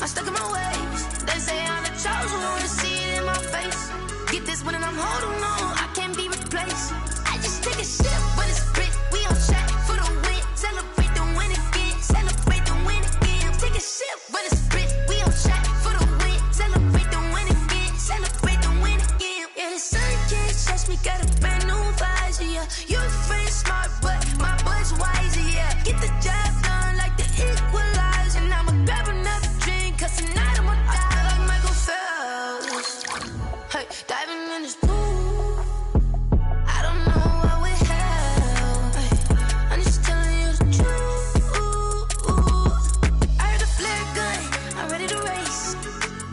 I'm stuck in my ways. They say I'm the chosen one, see it in my face. Get this one and I'm holding on, I can't be replaced. I just take a sip, but it's spit. We on track for the win. Celebrate the win again. Celebrate the win again. Take a sip, but it's spit. We on track for the win. Celebrate the win again. Celebrate the win again. Yeah, the sun can't touch me. Got a brand new visor. Yeah, your friend's smart, but my boy's wiser. Yeah, get the job done like the equalizer. And I'ma grab another drink, 'cause tonight I'ma die like Michael Phelps. Hey, diving in this pool. I don't know what we have. Hey, I'm just telling you the truth. I heard the flare gun, I'm ready to race.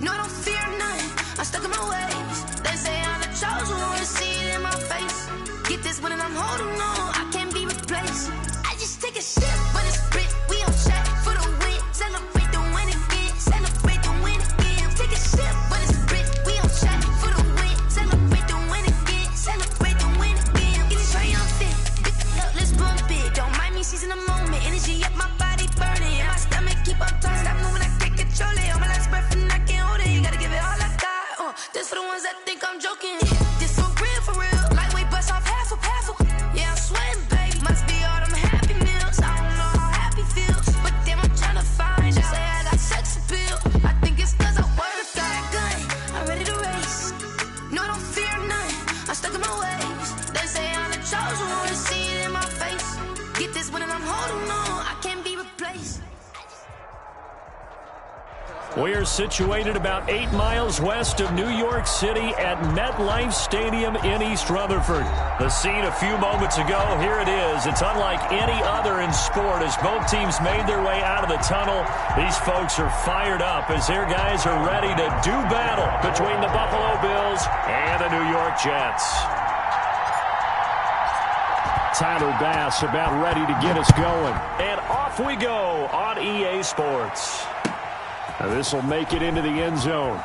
No, I don't fear none, I'm stuck in my ways. They say I'm the chosen one, see it in my face. Get this one and I'm holding on, I can't be replaced. I just take a sip, but it's spit. We on track for the win. Celebrate the win again. Celebrate the win again. Take a sip, but it's spit. We on track for the win. Celebrate the win again. Celebrate the win again. Get it triumphant. Look, let's bump it. Don't mind me seizing the moment. Energy up, my body burning. My stomach keep up turning. Stop moving, I can't control it. On my last breath and I can't hold it. You gotta give it all I got. This for the ones that think I'm joking. This for real, for real. Lightweight bust off half of. Yeah, I'm sweating, baby. Must be all them happy meals. I don't know how happy feels, but damn, I'm trying to find you. Say I got sex appeal. I think it's 'cause I work. Got a gun, I'm ready to race. No, I don't fear none, I'm stuck in my ways. They say I'm the chosen one, see it in my face. Get this one and I'm holding on, I can't be replaced. We're situated about 8 miles west of New York City at MetLife Stadium in East Rutherford. The scene a few moments ago, here it is. It's unlike any other in sport as both teams made their way out of the tunnel. These folks are fired up as their guys are ready to do battle between the Buffalo Bills and the New York Jets. Tyler Bass about ready to get us going. And off we go on EA Sports. This will make it into the end zone.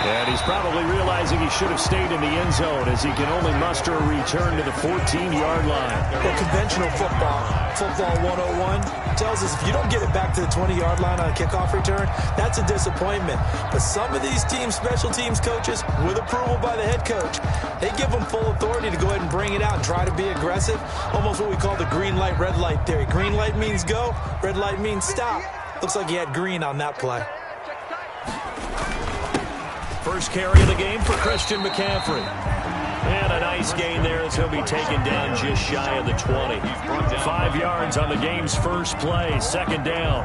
And he's probably realizing he should have stayed in the end zone as he can only muster a return to the 14-yard line. Well, conventional football 101, tells us if you don't get it back to the 20-yard line on a kickoff return, that's a disappointment. But some of these teams, special teams coaches, with approval by the head coach, they give them full authority to go ahead and bring it out and try to be aggressive. Almost what we call the green light, red light theory. Green light means go, red light means stop. Looks like he had green on that play. First carry of the game for Christian McCaffrey. And a nice gain there as he'll be taken down just shy of the 20. 5 yards on the game's first play. Second down.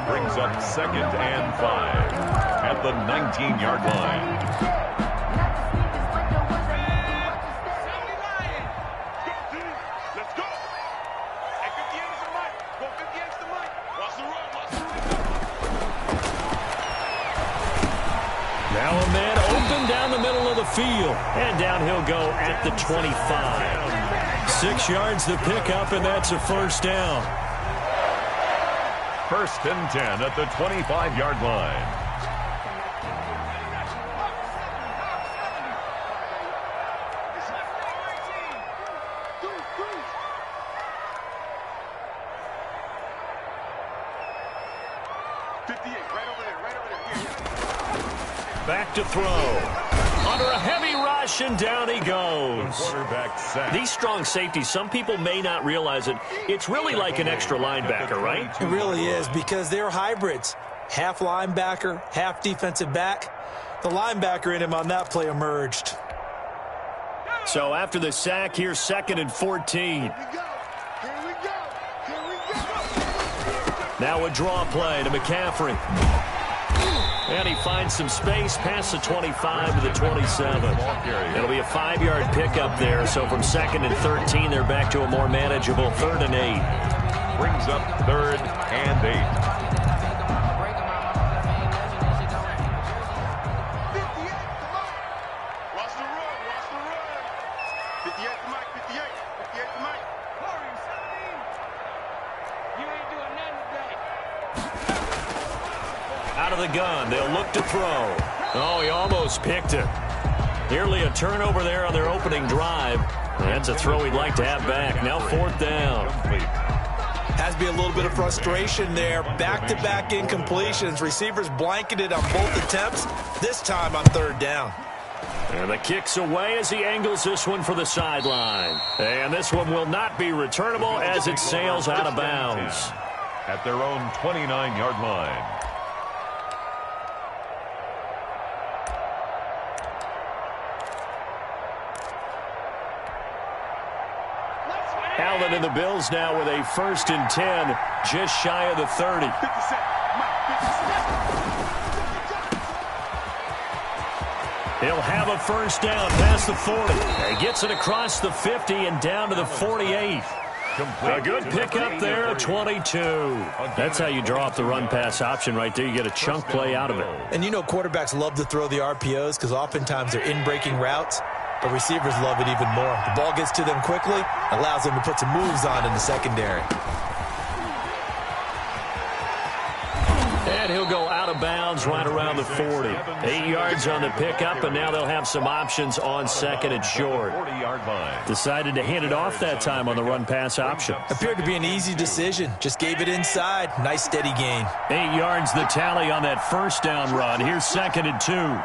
Brings up 2nd and 5 at the 19-yard line. Now a man open down the middle of the field. And down he'll go at the 25. 6 yards the pickup, and that's a first down. 1st and 10 at the 25-yard line. Back to throw. Under a heavy rush, and down he goes. Quarterback sack. These strong safeties, some people may not realize it. It's really like an extra linebacker, right? It really is, because they're hybrids. Half linebacker, half defensive back. The linebacker in him on that play emerged. So after the sack, here's 2nd and 14. Now a draw play to McCaffrey. And he finds some space past the 25 to the 27. It'll be a 5-yard pickup there. So from 2nd and 13, they're back to a more manageable 3rd and 8. Brings up 3rd and 8. Out of the gun, they'll look to throw. Oh, he almost picked it. Nearly a turnover there on their opening drive. That's a throw he'd like to have back. Now 4th down. Has must be a little bit of frustration there. Back-to-back incompletions. Receivers blanketed on both attempts. This time on third down. And the kick's away as he angles this one for the sideline. And this one will not be returnable as it sails out of bounds. At their own 29-yard line. Allen and the Bills now with a 1st and 10, just shy of the 30. He'll have a first down past the 40. He gets it across the 50 and down to the 48. A good pickup there, 22. That's how you draw up the run-pass option right there. You get a chunk play out of it. And you know quarterbacks love to throw the RPOs because oftentimes they're in-breaking routes, but receivers love it even more. The ball gets to them quickly, allows them to put some moves on in the secondary. And he'll go out of bounds right around the 40. 8 yards on the pickup, and now they'll have some options on 2nd and short. Decided to hand it off that time on the run-pass option. Appeared to be an easy decision. Just gave it inside. Nice steady gain. 8 yards the tally on that first down run. Here's 2nd and 2.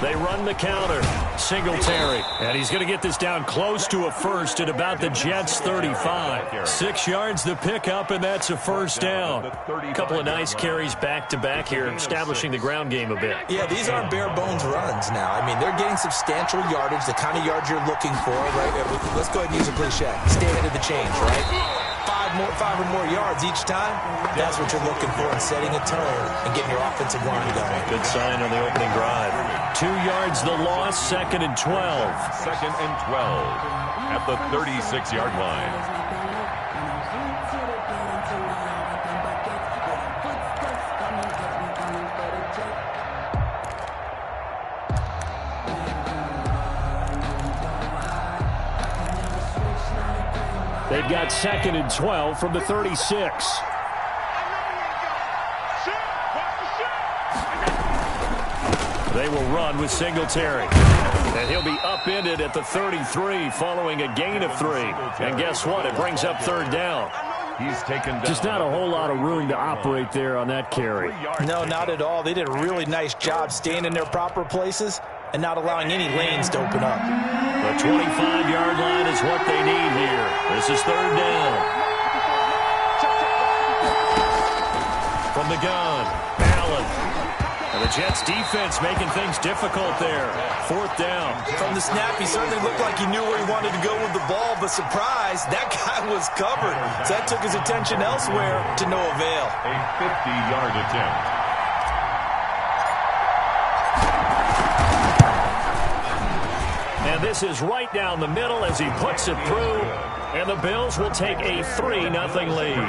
They run the counter. Singletary. And he's going to get this down close to a first at about the Jets' 35. 6 yards the pickup, and that's a first down. A couple of nice carries back-to-back here, establishing the ground game a bit. Yeah, these aren't bare-bones runs now. I mean, they're getting substantial yardage, the kind of yards you're looking for, right? Let's go ahead and use a cliche. Stay ahead of the chains, right? Five or more yards each time. That's what you're looking for in setting a tone and getting your offensive line going. Good sign on the opening drive. 2 yards the loss, 2nd and 12. 2nd and 12 at the 36-yard line. They've got 2nd and 12 from the 36. They will run with Singletary. And he'll be upended at the 33 following a gain of 3. And guess what? It brings up third down. He's taken down. Just not a whole lot of room to operate there on that carry. No, not at all. They did a really nice job staying in their proper places and not allowing any lanes to open up. The 25-yard line is what they need here. This is third down. From the gun, Allen. And the Jets defense making things difficult there. 4th down. From the snap, he certainly looked like he knew where he wanted to go with the ball, but surprise, that guy was covered. So that took his attention elsewhere to no avail. A 50-yard attempt. And this is right down the middle as he puts it through. And the Bills will take a 3-0 lead.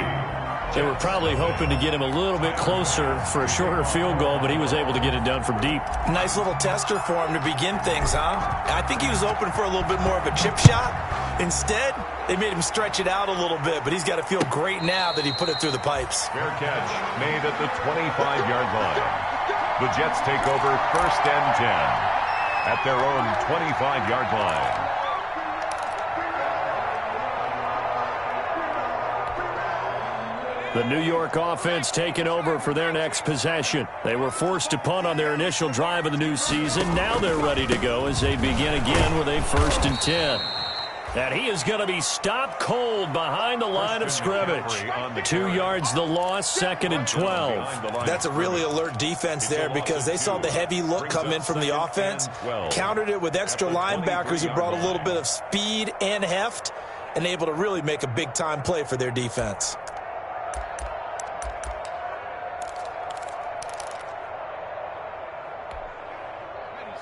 They were probably hoping to get him a little bit closer for a shorter field goal, but he was able to get it done from deep. Nice little tester for him to begin things, huh? I think he was open for a little bit more of a chip shot. Instead, they made him stretch it out a little bit, but he's got to feel great now that he put it through the pipes. Fair catch made at the 25-yard line. The Jets take over 1st and 10 at their own 25-yard line. The New York offense taking over for their next possession. They were forced to punt on their initial drive of the new season. Now they're ready to go as they begin again with a 1st and 10. And he is going to be stopped cold behind the line of scrimmage. 2 yards the loss, 2nd and 12. That's a really alert defense there because they saw the heavy look come in from the offense, countered it with extra linebackers who brought a little bit of speed and heft, and able to really make a big-time play for their defense.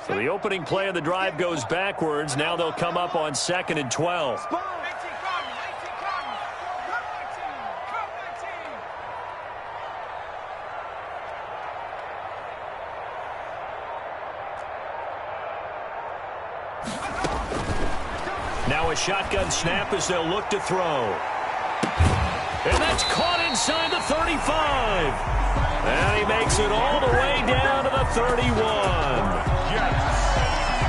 So the opening play of the drive goes backwards. Now they'll come up on 2nd and 12. Now a shotgun snap as they'll look to throw. And that's caught inside the 35. And he makes it all the way down to the 31.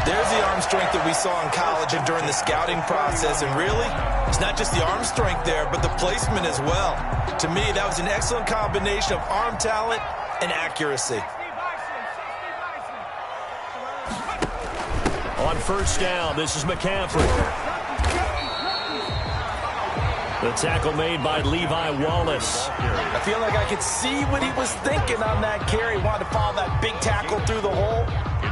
There's the arm strength that we saw in college and during the scouting process. And really, it's not just the arm strength there, but the placement as well. To me, that was an excellent combination of arm talent and accuracy. On first down, this is McCaffrey. The tackle made by Levi Wallace. I feel like I could see what he was thinking on that carry. Wanted to follow that big tackle through the hole.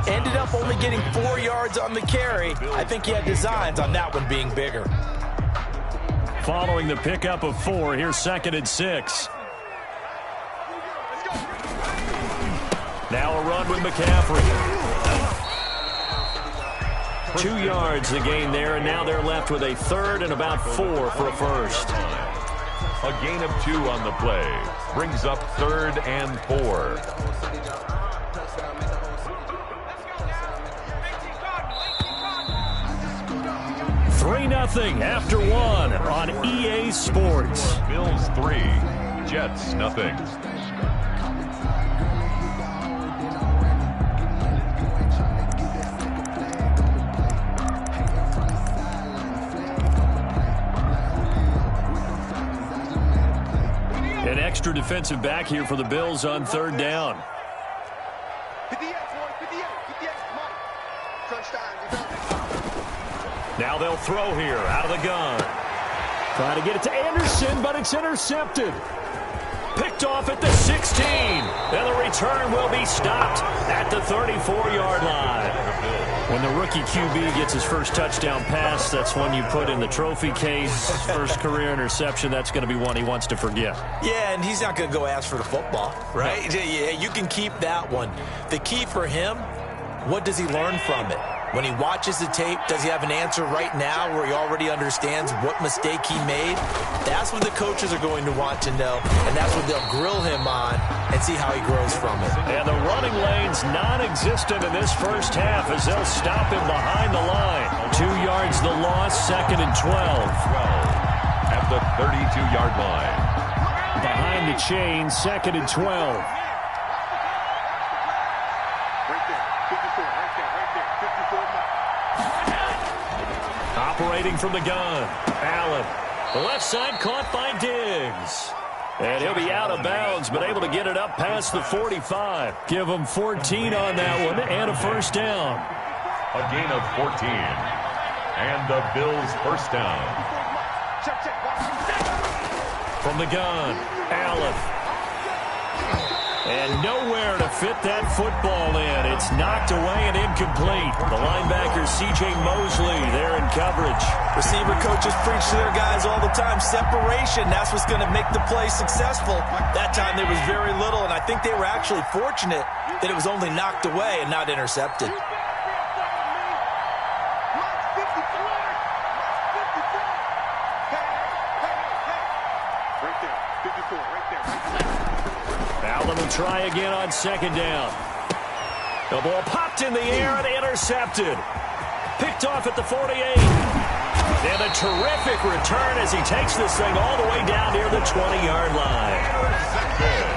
Ended up only getting 4 yards on the carry. I think he had designs on that one being bigger. Following the pickup of 4, here's 2nd and 6. Now a run with McCaffrey. 2 yards the gain there, and now they're left with a 3rd and about 4 for a first. A gain of 2 on the play. Brings up 3rd and 4. Three 3-0 after 1 on EA Sports. Bills 3, Jets 0. An extra defensive back here for the Bills on 3rd down. Now they'll throw here out of the gun. Trying to get it to Anderson, but it's intercepted. Picked off at the 16. And the return will be stopped at the 34-yard line. When the rookie QB gets his first touchdown pass, that's one you put in the trophy case. First career interception, that's going to be one he wants to forget. Yeah, and he's not going to go ask for the football, right? Yeah, you can keep that one. The key for him, what does he learn from it? When he watches the tape, does he have an answer right now where he already understands what mistake he made? That's what the coaches are going to want to know, and that's what they'll grill him on and see how he grows from it. And the running lane's non-existent in this first half as they'll stop him behind the line. 2 yards the loss, 2nd and 12. At the 32-yard line. Behind the chain, 2nd and 12. Operating from the gun, Allen. The left side caught by Diggs. And he'll be out of bounds, but able to get it up past the 45. Give him 14 on that one and a first down. A gain of 14. And the Bills first down. From the gun, Allen. And nowhere to fit that football in. It's knocked away and incomplete. The linebacker, C.J. Mosley, there in coverage. Receiver coaches preach to their guys all the time. Separation, that's what's going to make the play successful. That time there was very little, and I think they were actually fortunate that it was only knocked away and not intercepted. Allen will try again on 2nd down. The ball popped in the air and intercepted. Picked off at the 48. And a terrific return as he takes this thing all the way down near the 20-yard line.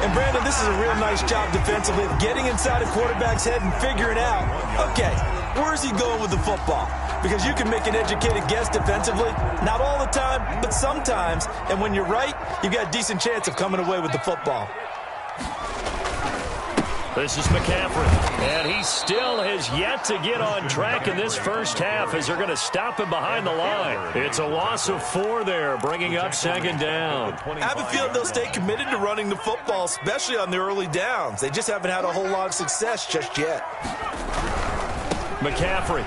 And, Brandon, this is a real nice job defensively of getting inside a quarterback's head and figuring out, okay, where's he going with the football? Because you can make an educated guess defensively. Not all the time, but sometimes. And when you're right, you've got a decent chance of coming away with the football. This is McCaffrey, and he still has yet to get on track in this first half as they're going to stop him behind the line. It's a loss of 4 there, bringing up 2nd down. I have a feeling they'll stay committed to running the football, especially on the early downs. They just haven't had a whole lot of success just yet. McCaffrey.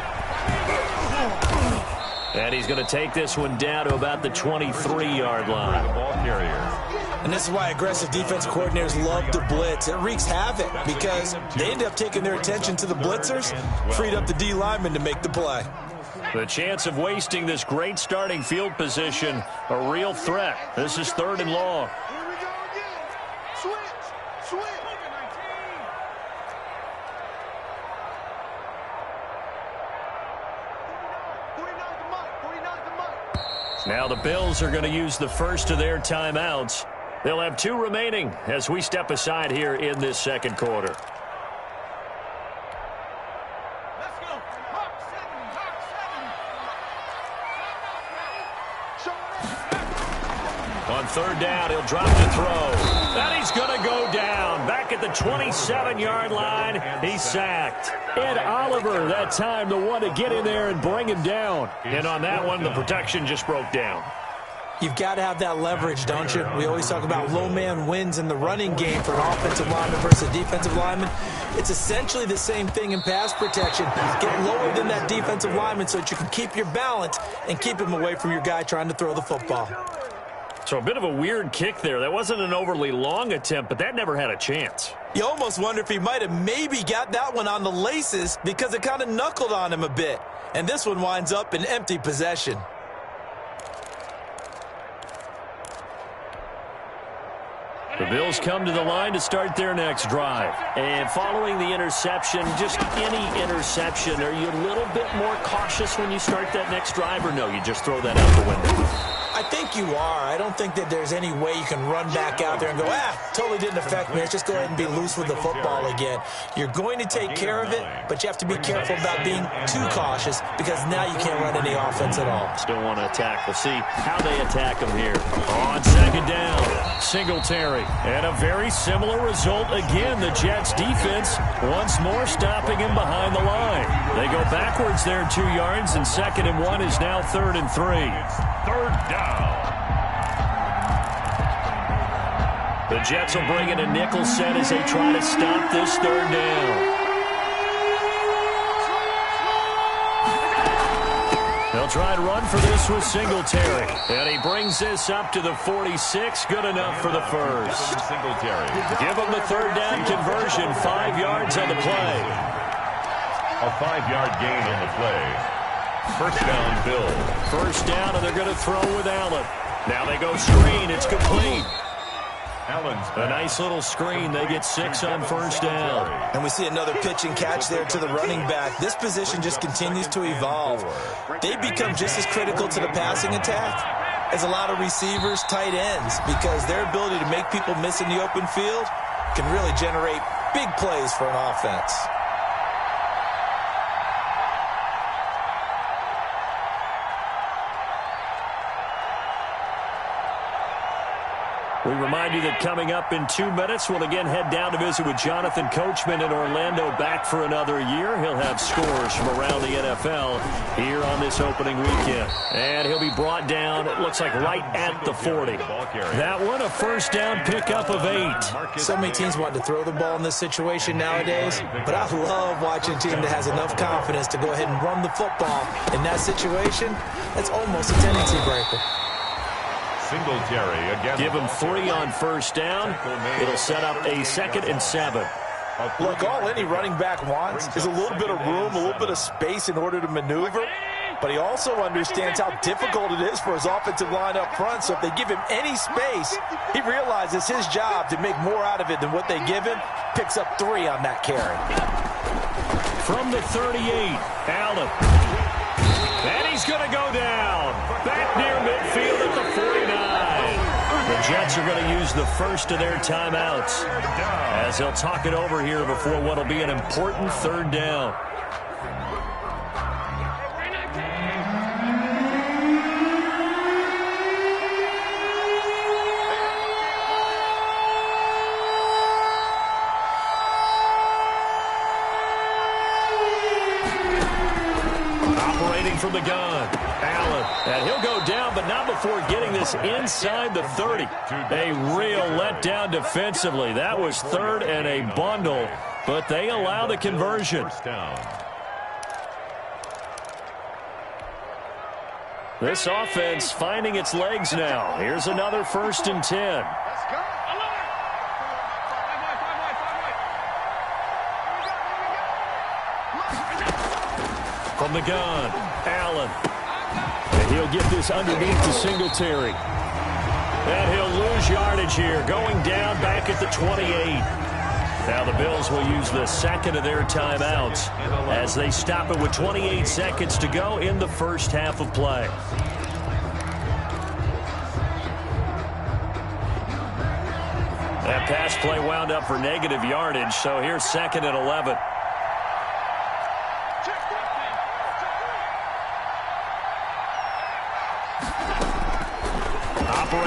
And he's going to take this one down to about the 23-yard line. Ball carrier. And this is why aggressive defense coordinators love to blitz. It wreaks havoc because they end up taking their attention to the blitzers, freed up the D lineman to make the play. The chance of wasting this great starting field position, a real threat. This is 3rd and long. Now the Bills are going to use the first of their timeouts. They'll have 2 remaining as we step aside here in this 2nd quarter. On third down, he'll drop to throw. And he's going to go down. Back at the 27-yard line, he's sacked. Ed Oliver, that time, the one to get in there and bring him down. And on that one, the protection just broke down. You've got to have that leverage, don't you? We always talk about low man wins in the running game for an offensive lineman versus a defensive lineman. It's essentially the same thing in pass protection. Get lower than that defensive lineman so that you can keep your balance and keep him away from your guy trying to throw the football. So a bit of a weird kick there. That wasn't an overly long attempt, but that never had a chance. You almost wonder if he might have maybe got that one on the laces because it kind of knuckled on him a bit. And this one winds up in empty possession. The Bills come to the line to start their next drive. And following the interception, just any interception, are you a little bit more cautious when you start that next drive, or no, you just throw that out the window? I think you are. I don't think that there's any way you can run back out there and go, totally didn't affect me. Let's just go ahead and be loose with the football again. You're going to take care of it, but you have to be careful about being too cautious because now you can't run any offense at all. Still want to attack. We'll see how they attack him here. On second down, Singletary. And a very similar result again. The Jets defense once more stopping him behind the line. They go backwards there 2 yards, and 2nd and 1 is now 3rd and 3. Third down. The Jets will bring in a nickel set as they try to stop this 3rd down. They'll try and run for this with Singletary. And he brings this up to the 46. Good enough for the first. Singletary. Give him the 3rd down conversion. 5 yards on the play. A 5-yard gain on the play. First down, Bill. First down, and they're going to throw with Allen. Now they go screen. It's complete. Allen's a nice little screen. They get 6 on first down. And we see another pitch and catch there to the running back. This position just continues to evolve. They become just as critical to the passing attack as a lot of receivers, tight ends, because their ability to make people miss in the open field can really generate big plays for an offense. We remind you that coming up in 2 minutes, we'll again head down to visit with Jonathan Coachman in Orlando, back for another year. He'll have scores from around the NFL here on this opening weekend. And he'll be brought down, it looks like, right at the 40. That one, a first down pickup of 8. So many teams want to throw the ball in this situation nowadays, but I love watching a team that has enough confidence to go ahead and run the football. In that situation, that's almost a tendency breaker. Singletary again. Give him 3 on first down. It'll set up a 2nd and 7. Look, all any running back wants is a little bit of room, a little bit of space in order to maneuver. But he also understands how difficult it is for his offensive line up front. So if they give him any space, he realizes his job to make more out of it than what they give him. Picks up 3 on that carry. From the 38, Allen. And he's going to go down. Back near midfield at the 49. The Jets are going to use the first of their timeouts as they'll talk it over here before what will be an important 3rd down. Operating from the gun, Allen, and he'll go down, but not before getting this inside the 30. A real letdown defensively. That was 3rd and a bundle, but they allow the conversion. This offense finding its legs now. Here's another 1st and 10. From the gun, Allen. And he'll get this underneath to Singletary. And he'll lose yardage here, going down back at the 28. Now the Bills will use the 2nd of their timeouts as they stop it with 28 seconds to go in the first half of play. That pass play wound up for negative yardage, so here's 2nd and 11.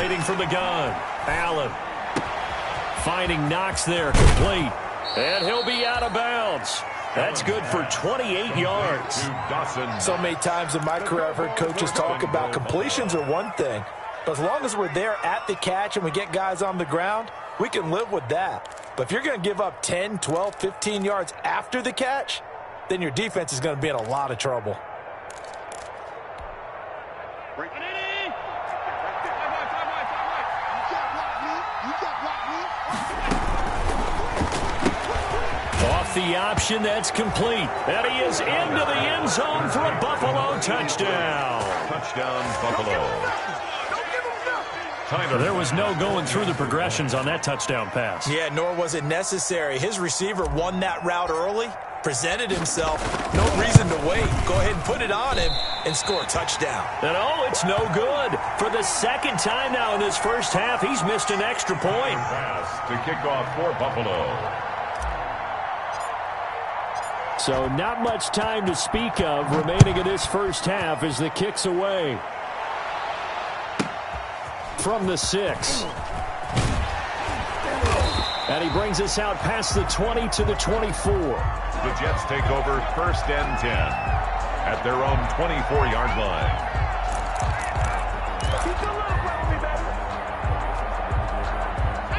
Waiting for the gun. Allen. Finding Knox there, complete. And he'll be out of bounds. That's good for 28 yards. So many times in my career I've heard coaches talk about completions are one thing. But as long as we're there at the catch and we get guys on the ground, we can live with that. But if you're going to give up 10, 12, 15 yards after the catch, then your defense is going to be in a lot of trouble. Off the option, that's complete. And he is into the end zone for a Buffalo touchdown. Touchdown, Buffalo. There was no going through the progressions on that touchdown pass. Yeah, nor was it necessary. His receiver won that route early, presented himself, no reason to wait. Go ahead and put it on him and score a touchdown. And oh, it's no good. For the second time now in this first half, he's missed an extra point. Pass to kick off for Buffalo. So not much time to speak of remaining in this first half as the kick's away. From the 6. And he brings us out past the 20 to the 24. The Jets take over 1st and 10 at their own 24-yard line.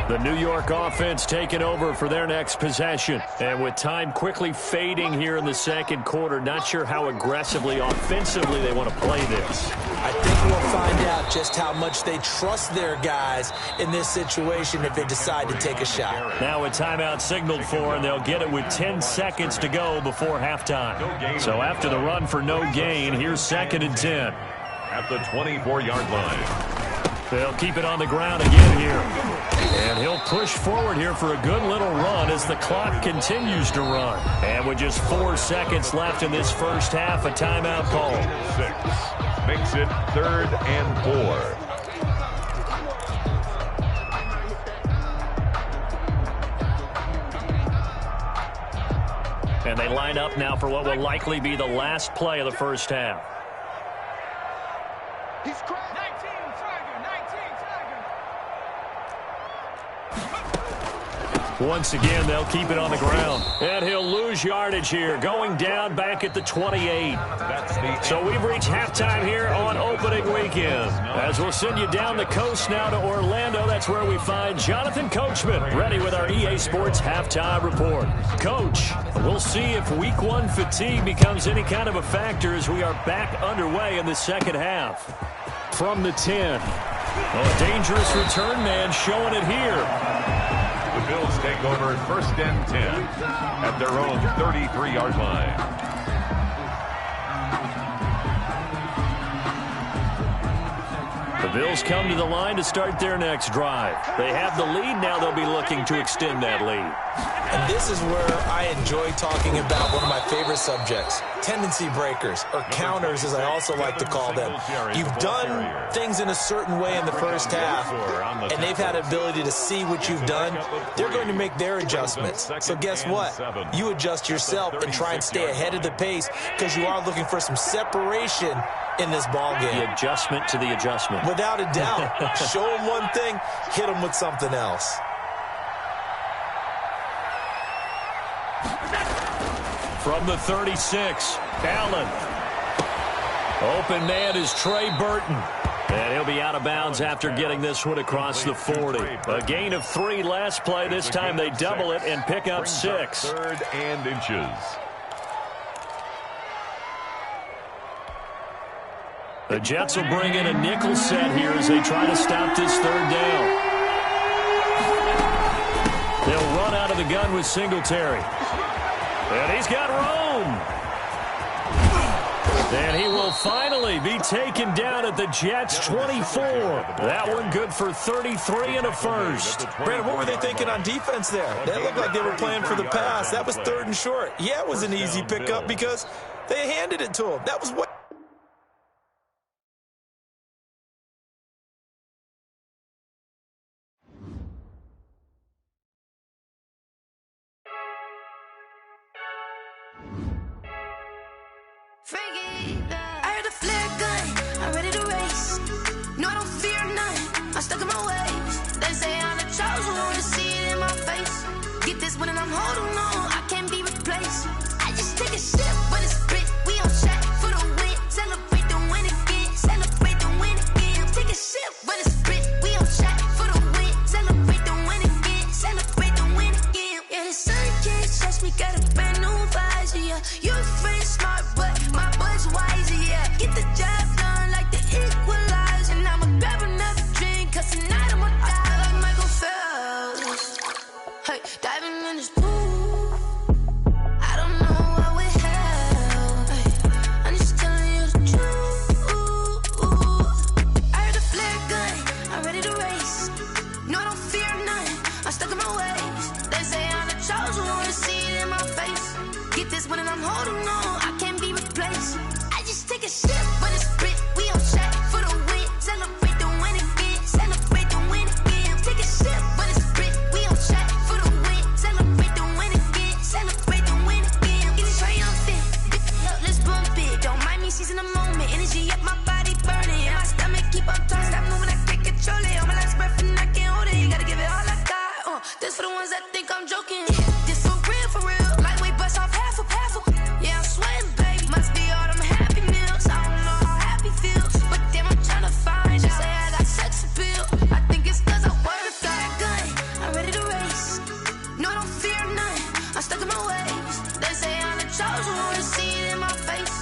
The New York offense taking over for their next possession. And with time quickly fading here in the second quarter, not sure how aggressively, offensively they want to play this. I think we'll find out just how much they trust their guys in this situation if they decide to take a shot. Now a timeout signaled for, and they'll get it with 10 seconds to go before halftime. So after the run for no gain, here's 2nd and 10. At the 24-yard line. They'll keep it on the ground again here. And he'll push forward here for a good little run as the clock continues to run. And with just 4 seconds left in this first half, a timeout call. 6 makes it 3rd and 4. And they line up now for what will likely be the last play of the first half. Once again, they'll keep it on the ground. And he'll lose yardage here, going down back at the 28. So we've reached halftime here on opening weekend. As we'll send you down the coast now to Orlando, that's where we find Jonathan Coachman, ready with our EA Sports halftime report. Coach, we'll see if week 1 fatigue becomes any kind of a factor as we are back underway in the second half. From the 10. A dangerous return man showing it here. The Bills take over 1st and 10 at their own 33-yard line. The Bills come to the line to start their next drive. They have the lead. Now they'll be looking to extend that lead. And this is where I enjoy talking about one of my favorite subjects, tendency breakers, or counters as I also like to call them. You've done things in a certain way in the first half, and they've had ability to see what you've done. They're going to make their adjustments. So guess what? You adjust yourself and try and stay ahead of the pace because you are looking for some separation in this ball game. The adjustment to the adjustment. Without a doubt. Show them one thing, hit them with something else. From the 36, Allen. Open man is Trey Burton. And he'll be out of bounds after getting this one across the 40. A gain of 3 last play. This time they double it and pick up 6. 3rd and inches. The Jets will bring in a nickel set here as they try to stop this 3rd down. They'll run out of the gun with Singletary. And he's got room. And he will finally be taken down at the Jets' 24. That one good for 33 and a first. Brandon, what were they thinking on defense there? That looked like they were playing for the pass. That was 3rd and short. Yeah, it was an easy pickup because they handed it to him. That was what... Freaky, I heard a flare gun, I'm ready to race. No, I don't fear none. I stuck in my ways. They say I'm the chosen one, see it in my face. Get this one and I'm holding on, I can't be replaced. I just take a sip, but it's spit. We on track for the win. Celebrate the win again. Celebrate the win again. Take a sip, but it's spit. We on track for the win. Celebrate the win again. Celebrate the win again. Yeah, the sun can't touch me. Got a brand new visor. Yeah, you're friend smart, but my bud's wiser. Yeah, get the job done like the equalizer. And I'ma grab another drink, 'cause tonight I'ma die like Michael Phelps. Hey, diving in this pool. When I'm holding on, I can't be replaced. I just take a sip, but it's spit. We on track for the win. Celebrate the win again. Celebrate the win again. Take a sip, but it's spit. We on track for the win. Celebrate the win again. Celebrate the win again. Get it triumphant. Look, let's bump it. Don't mind me seizing the moment. Energy up, my body burning. And my stomach keep up turning. Stop moving, I can't control it. On my last breath and I can't hold it. You gotta give it all I got. This for the ones that think I'm joking. This for real, for real. Lightweight bust off half a pass. Yeah, I'm sweating, babe. Must be all them happy meals. I don't know how happy feels, but damn, I'm tryna find. She say I got sex appeal. I think it's 'cause I work. Got a gun, I'm ready to race. No, I don't fear none. I'm stuck in my ways. They say I'm the chosen one, see it in my face.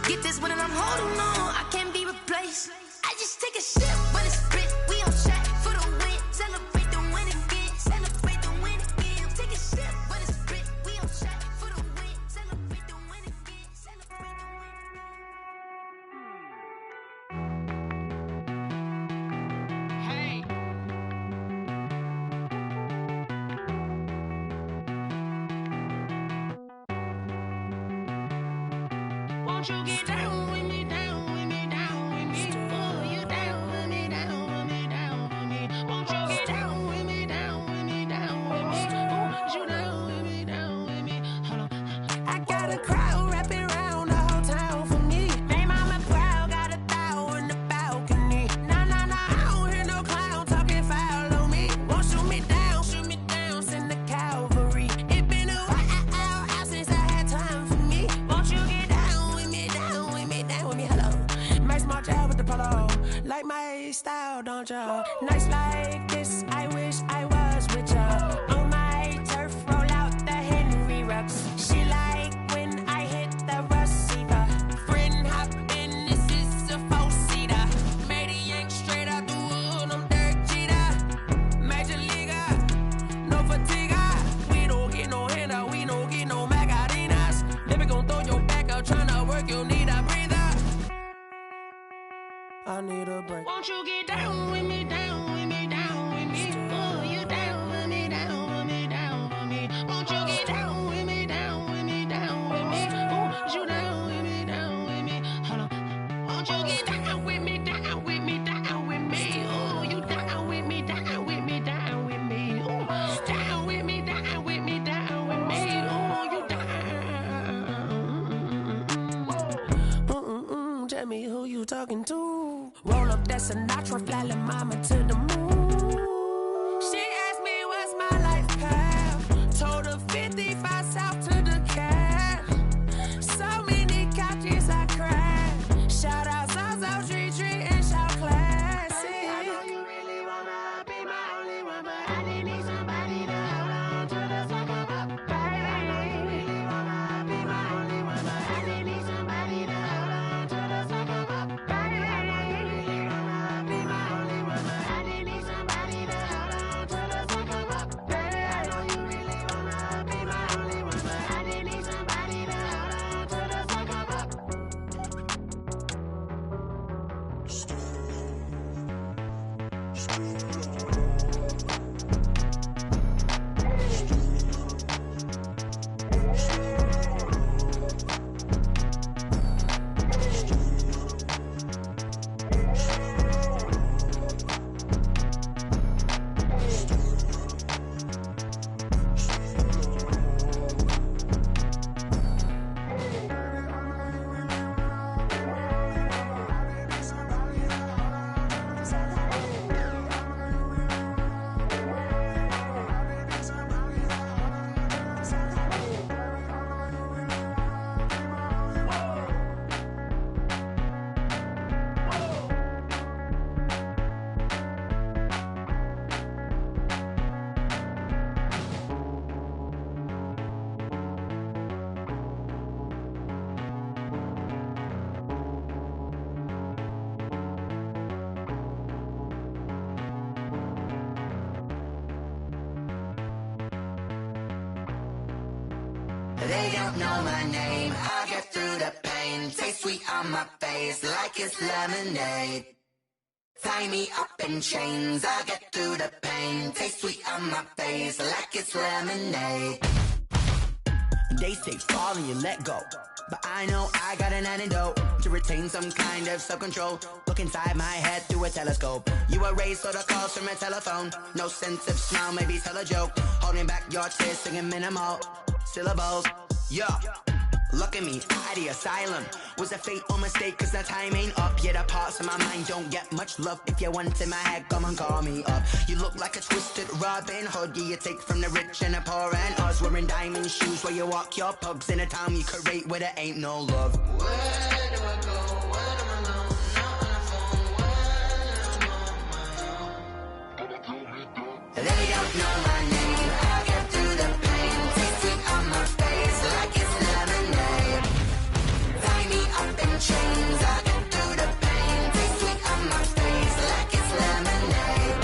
Get this one and I'm holding on. I can't be replaced. I just take a sip, but it's spit. We on track for the win. Celebrate the win again. Celebrate the win again. Take a sip, but it's spit. We on track for the win. Celebrate the win again. Celebrate the win. Hey. Won't you get down with me, down with me, down with me? Oh, you down with me, down with me, down with me? Won't you get down with me, down with me, down with me? Oh, you down with me, down with me? Hold on. I got a crowd wrapping around the whole town for me. They mama proud, got a thou in the balcony. Nah, nah, nah, I don't hear no clown talking foul on me. Won't shoot me down, send the cavalry. It been a while since I had time for me. Won't you get down with me, down with me, down with me? Hello. Nice smart out with the polo. Like my style, don't ya? Nice like this, I wish I was with ya. On my turf, roll out the Henry Rux. She like when I hit the receiver. Friend hop in, this is a four-seater. Made a yank straight out the wood, I'm Derek Jeter. Major leaguer, no fatigue. We don't get no handout, we don't get no Macarinas. Never gon' throw your back out, tryna work, you need a breather. I need a break. Won't you get down with me, down with me, down with me? Oh, you down with me, down with me, down with me? Won't you get down with me, down with me, down with me? Oh, you down with me, down with me? Hold on. Won't you get down with me, down with me, down with me? Oh, you down with me, down with me, down with me? Oh, down with me, down with me, down with me? Oh, you down. Tell me who you talking to. Roll up that Sinatra, fly la mama to the moon. She asked me what's my life path. Told her 55 south to the cat. So many couches I cried. Shout out South Street and shout classy. I know you really wanna be my only one, but I didn't need somebody to hold on to the fuck up, baby. I know you really wanna be my only one, but I didn't need somebody to hold on to the fuck up, baby. I know you really wanna be my only one, but I didn't need somebody to hold on to the fuck up, baby. I know you really wanna be my only one, but I didn't need somebody to hold on to the fuck up. They don't know my name. I get through the pain. Taste sweet on my face like it's lemonade. Tie me up in chains. I get through the pain. Taste sweet on my face like it's lemonade. They say fall and you let go, but I know I got an antidote to retain some kind of self-control. Look inside my head through a telescope. You erase all the calls from a telephone. No sense of smile, maybe tell a joke. Holding back your tears, singing minimal syllables. Yeah, look at me, out the asylum. Was a fate or mistake, cause the time ain't up. Yet the parts of my mind don't get much love. If you want in my head, come and call me up. You look like a twisted Robin Hood. Yeah, you take from the rich and the poor and us. Wearing diamond shoes where you walk your pugs. In a town you create where there ain't no love. Where do I go? Where do I go? Not on the phone when I'm on my own. They don't know my name. I get through the pain. Taste sweet on my face like it's lemonade. Tie me up in chains. I get through the pain. Taste sweet on my face like it's lemonade.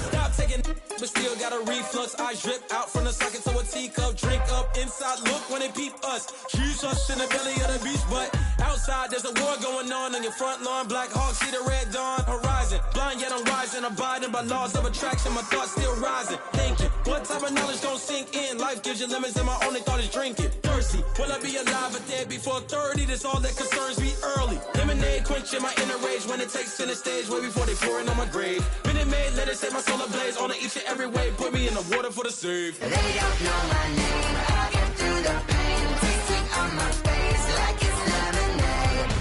Stop taking, but still got a reflux. I drip out from the socket to a teacup. Drink up inside, look when they peep us. Huge us in the belly of the beach, but outside there's a war going on your front lawn. Black Hawk, see the red dawn horizon. Blind yet I'm rising, abiding by laws of attraction. My thoughts still rising. Thinking, what type of knowledge gon' sink in? Life gives you lemons and my only thought is drinking. Thirsty, will I be alive or dead before 30? That's all that concerns me early. Lemonade quenching my inner rage when it takes center stage way before they pour it on my grave. Minute Maid, let it set my soul ablaze on each and every way. Put me in the water for the save. They don't know my name. I get through the pain. Taste sweet on my face like it's lemonade.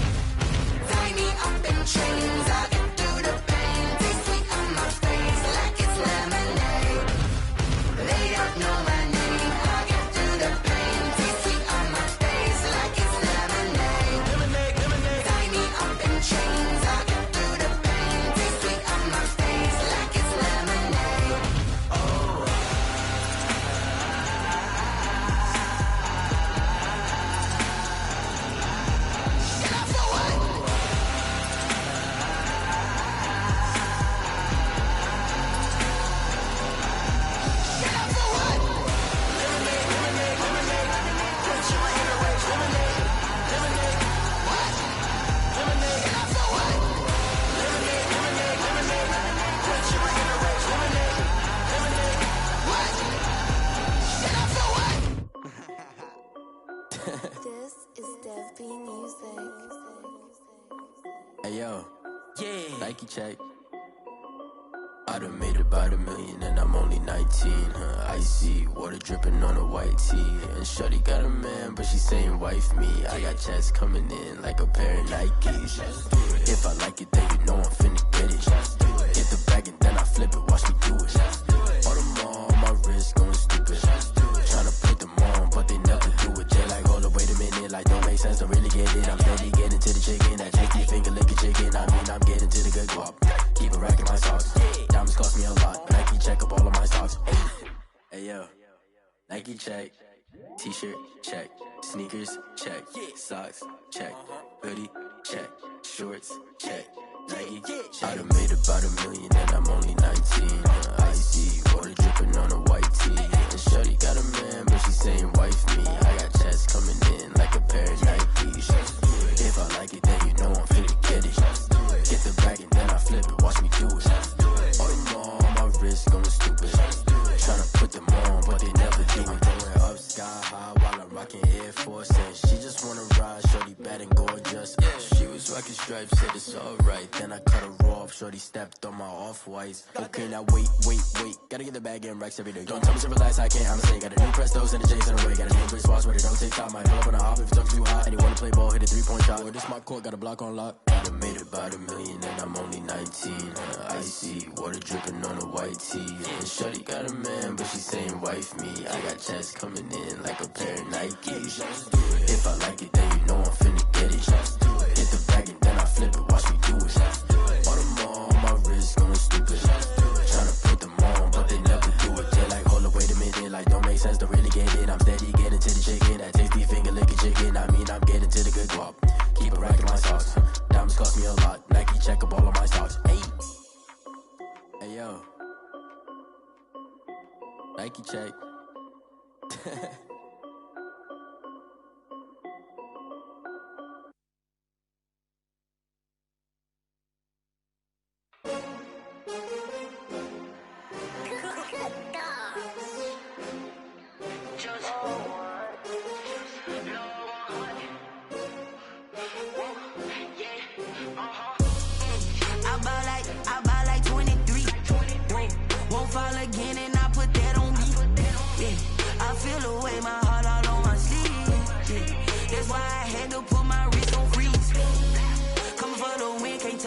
Tie me up in chains. I get through the pain. Taste sweet on my face like it's lemonade. They don't know my name. I get through the pain. Taste sweet on my face like it's lemonade. Lemonade, lemonade. Tie me up in chains. I get through the pain. Taste sweet on my face like it's lemonade. This is Dev B Music. Hey yo, yeah, Nike check. I done made about $1 million and I'm only 19. Icy water dripping on a white tee. And shorty got a man, but she saying wife me. I got checks coming in like a pair of Nikes. If I like it, then you know I'm finna get it. Get the bag and then I flip it, watch me do it. All them on my wrist going stupid. Tryna put them on, but they never do it. They like, hold up, wait a minute, like don't make sense, don't really get it. I'm steady getting to the chicken, that tasty finger licking chicken. I mean, I'm getting to the good guap. Keep a rack in my socks. Diamonds cost me a lot. Nike check up all of my stocks. Hey yo, Nike check. T-shirt check. Sneakers check. Socks check. Hoodie check. Shorts check. Nike I done made about $1 million and I'm only 19. Icy water dripping on a white tee. And shorty got a man, but she saying wife me. I got checks coming in like a pair of Nikes. If I like it, then you know I'm finna get it. Get the bag and then I flip it, watch me do it. All them on my wrist going stupid. Tryna put them on, but they never do it. Going up sky high while I'm rocking Air Force. And she just wanna ride, shorty bad and gorgeous. She was rocking stripes, said it's alright. Then I cut her off, shorty stepped on my off-whites. Okay, now wait. Gotta get the bag and racks every day. Don't tell me to relax, I can't, I'ma say. Got a new Prestos and a J's in the way. Got a new Chris Foss where they don't take time. Might pull up on a hop if it's too hot. And you wanna play ball, hit a 3-point shot. Or this my court, got a block on lock. I done made about $1 million and I'm only 19. Icy water dripping on a white tee. And shorty got a man, but she saying wife me. I got checks coming in like a pair of Nikes. If I like it, then you know I'm finna get it. Hit the bag and then I flip it, watch me do it. All them on my wrist going stupid. Tryna put them on, but they never do it. They like, hold up, wait a minute, like don't make sense, don't really get it. I'm steady getting to the chicken, that tasty finger licking chicken. I mean, I'm getting to the good guap. Keep a rack in my socks. Diamonds cost me a lot. Nike check up all of my stocks. Hey yo, Nike check.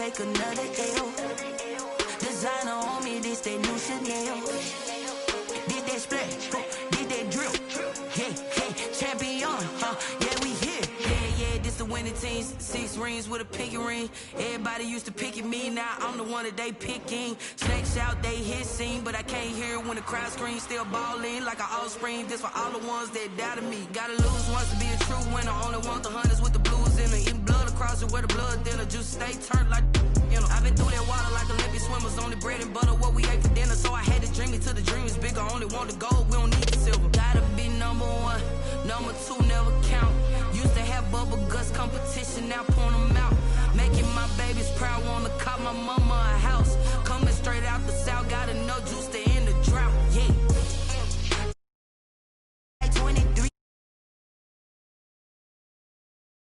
take another L. Designer on me, this that new Chanel. Did that splash, did that drill. Yeah, champion, yeah, we here. Yeah, this the winning teams. 6 rings with a pinky ring. Everybody used to pick at me, now I'm the one that they picking. Snakes out, they hit scene, but I can't hear it when the crowd screams. Still ballin' like an offspring. This for all the ones that doubted me. Gotta lose once to be a true winner. Only want the hunters with the blues in it. Eating blood across it where the blood thinner. Juice stay turned like, you know. I've been through that water like Olympic swimmers. Only bread and butter, what we ate for dinner. So I had to dream it till the dream is bigger. Only want the gold, we don't need the silver. Gotta be number 1, number 2 never count. Used to have bubble guts competition, now point them out. Making my babies proud, wanna cop my mama a house. Coming straight out the south, got a